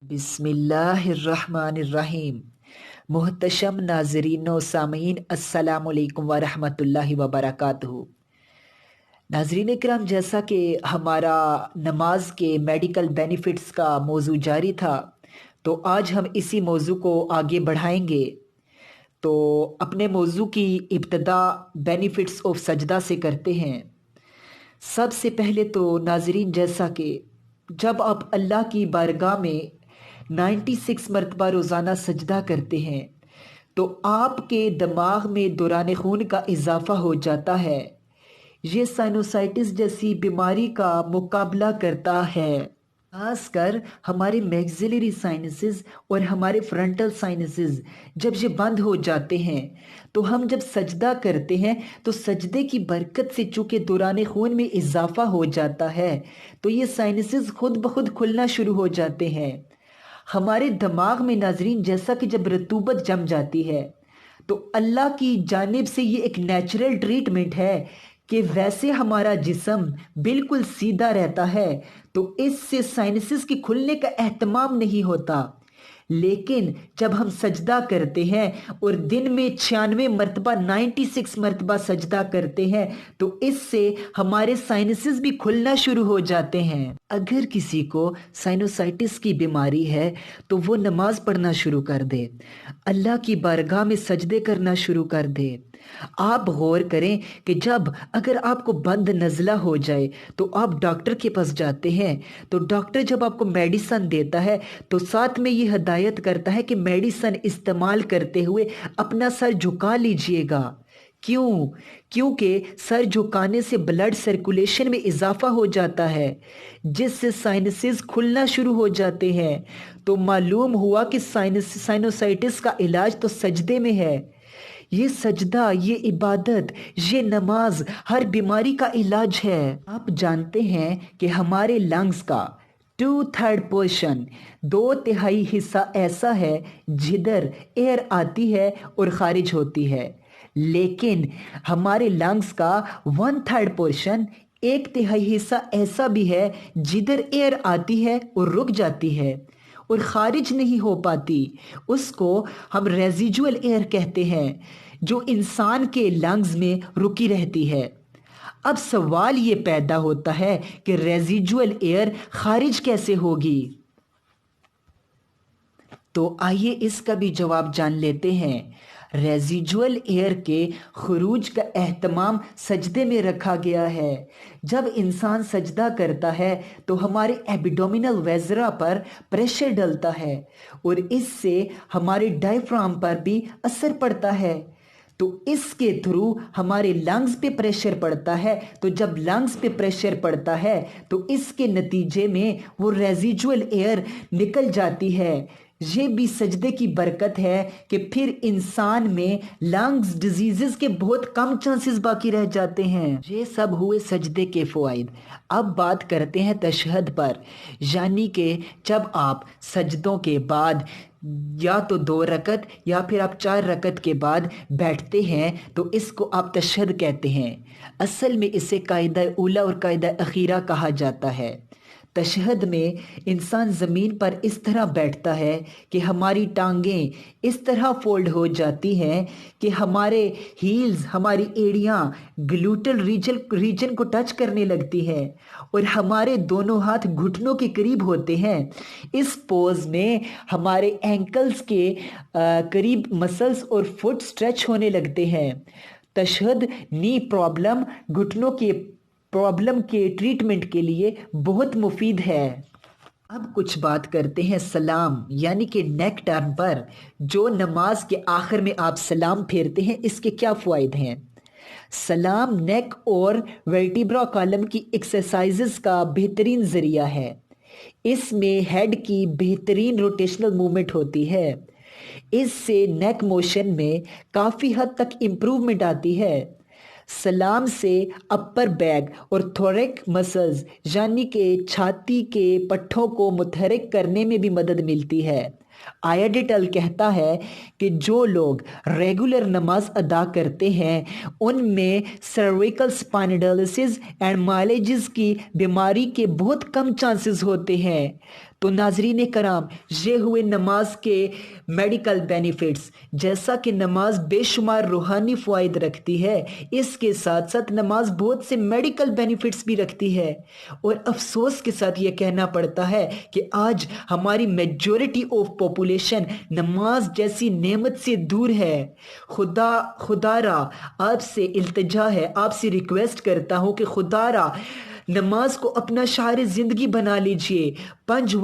बिस्मिल्लाहिर्रहमानिर्रहीम। मुहतशम नाजरीन व सामीन अस्सलामुअलैकुम वरहमतुल्लाहि वबरकातुहू। नाजरीन इकराम, जैसा कि हमारा नमाज के मेडिकल बेनिफिट्स का मौजू जारी था, तो आज हम इसी मौजू को आगे बढ़ाएंगे। तो अपने मौजू की इब्तदा बेनिफिट्स ऑफ सजदा से करते हैं। सबसे पहले तो नाजरीन, जैसा कि जब आप अल्लाह की बारगाह में 96 मरतबा रोज़ाना सजदा करते हैं तो आपके दिमाग में दौरान खून का इजाफा हो जाता है। ये साइनोसाइटिस जैसी बीमारी का मुकाबला करता है। खासकर हमारे मैक्सिलरी साइनसेस और हमारे फ्रंटल साइनसेस जब ये बंद हो जाते हैं तो हम जब सजदा करते हैं तो सजदे की बरकत से चूँकि दौरान खून में इजाफा हो जाता है तो ये साइनसेस खुद ब खुद खुलना शुरू हो जाते हैं। हमारे दिमाग में नाजरीन, जैसा कि जब रतूबत जम जाती है तो अल्लाह की जानिब से ये एक नेचुरल ट्रीटमेंट है कि वैसे हमारा जिस्म बिल्कुल सीधा रहता है तो इससे साइनसेस के खुलने का एहतमाम नहीं होता। लेकिन जब हम सजदा करते हैं और दिन में 96 मरतबा 96 मरतबा सजदा करते हैं तो इससे हमारे साइनसेस भी खुलना शुरू हो जाते हैं। अगर किसी को साइनोसाइटिस की बीमारी है तो वो नमाज पढ़ना शुरू कर दे, अल्लाह की बारगाह में सजदे करना शुरू कर दे। आप गौर करें कि जब अगर आपको बंद नज़ला हो जाए तो आप डॉक्टर के पास जाते हैं तो डॉक्टर जब आपको मेडिसन देता है तो साथ में ये हदायत करता है कि मेडिसन इस्तेमाल करते हुए अपना सर झुका लीजिएगा। क्यों? क्योंकि सर झुकाने से ब्लड सर्कुलेशन में इजाफा हो जाता है जिससे साइनसेस खुलना शुरू हो जाते हैं। तो मालूम हुआ कि साइनोसाइटिस का इलाज तो सजदे में है। ये सजदा, ये इबादत, ये नमाज हर बीमारी का इलाज है। आप जानते हैं कि हमारे लंग्स का 2/3 पोर्शन, 2/3 हिस्सा ऐसा है जिधर एयर आती है और खारिज होती है, लेकिन हमारे लंग्स का 1/3 पोर्शन, 1/3 हिस्सा ऐसा भी है जिधर एयर आती है और रुक जाती है और खारिज नहीं हो पाती। उसको हम रेजिजुअल एयर कहते हैं जो इंसान के लंग्स में रुकी रहती है। अब सवाल ये पैदा होता है कि रेजिजुअल एयर खारिज कैसे होगी? तो आइए इसका भी जवाब जान लेते हैं। रेजिजुअल एयर के खरूज का एहतमाम सजदे में रखा गया है। जब इंसान सजदा करता है तो हमारे एब्डोमिनल वेजरा पर प्रेशर डलता है और इससे हमारे डायफ्राम पर भी असर पड़ता है। तो इसके थ्रू हमारे लंग्स पे प्रेशर पड़ता है। तो जब लंग्स पे प्रेशर पड़ता है तो इसके नतीजे में वो रेजिजुअल एयर निकल जाती है। ये भी सजदे की बरकत है कि फिर इंसान में लंग्स डिजीजेस के बहुत कम चांसेस बाकी रह जाते हैं। ये सब हुए सजदे के फ़वाइद। अब बात करते हैं तशहद पर, यानी कि जब आप सजदों के बाद या तो 2 रकत या फिर आप 4 रकत के बाद बैठते हैं तो इसको आप तशहद कहते हैं। असल में इसे कायदा उला और कायदा अखीरा कहा जाता है। तशहद में इंसान ज़मीन पर इस तरह बैठता है कि हमारी टांगें इस तरह फोल्ड हो जाती हैं कि हमारे हील्स, हमारी एड़ियाँ ग्लूटल रीजन को टच करने लगती हैं और हमारे दोनों हाथ घुटनों के करीब होते हैं। इस पोज में हमारे एंकल्स के करीब मसल्स और फुट स्ट्रेच होने लगते हैं। तशहद नी प्रॉब्लम, घुटनों के प्रॉब्लम के ट्रीटमेंट के लिए बहुत मुफीद है। अब कुछ बात करते हैं सलाम यानी कि नेक टर्न पर। जो नमाज के आखिर में आप सलाम फेरते हैं, इसके क्या फ़वाइद हैं? सलाम नेक और वर्टिब्रा कॉलम की एक्सरसाइजेस का बेहतरीन ज़रिया है। इसमें हेड की बेहतरीन रोटेशनल मूवमेंट होती है। इससे नेक मोशन में काफ़ी हद तक इम्प्रूवमेंट आती है। सलाम से अपर बैक और थोरैक मसल्स यानी कि छाती के पट्ठों को मुतहरिक करने में भी मदद मिलती है। आयाडिटल कहता है कि जो लोग रेगुलर नमाज अदा करते हैं उनमें सर्विकल स्पाइनोडायलिसिस एंड माइलेजिस की बीमारी के बहुत कम चांसेस होते हैं। تو ناظرین کرام، یہ ہوئے نماز کے میڈیکل بینیفٹس۔ جیسا کہ نماز بے شمار روحانی فوائد رکھتی ہے، اس کے ساتھ ساتھ نماز بہت سے میڈیکل بینیفٹس بھی رکھتی ہے۔ اور افسوس کے ساتھ یہ کہنا پڑتا ہے کہ آج ہماری میجورٹی آف پاپولیشن نماز جیسی نعمت سے دور ہے۔ خدا را آپ سے التجا ہے، آپ سے ریکویسٹ کرتا ہوں کہ خدا را نماز کو اپنا شعار زندگی بنا لیجئے، 5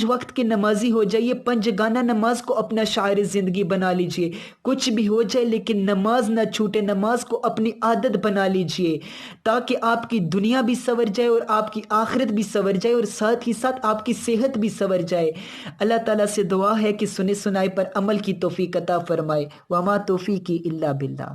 وقت کے نمازی ہو جائیے، 5 گانا نماز کو اپنا شعار زندگی بنا لیجئے۔ کچھ بھی ہو جائے لیکن نماز نہ چھوٹے، نماز کو اپنی عادت بنا لیجئے، تاکہ آپ کی دنیا بھی سنور جائے اور آپ کی آخرت بھی سنور جائے، اور ساتھ ہی ساتھ آپ کی صحت بھی سنور جائے۔ اللہ تعالیٰ سے دعا ہے کہ سنے سنائے پر عمل کی توفیق عطا فرمائے۔ وما توفیقی الا باللہ۔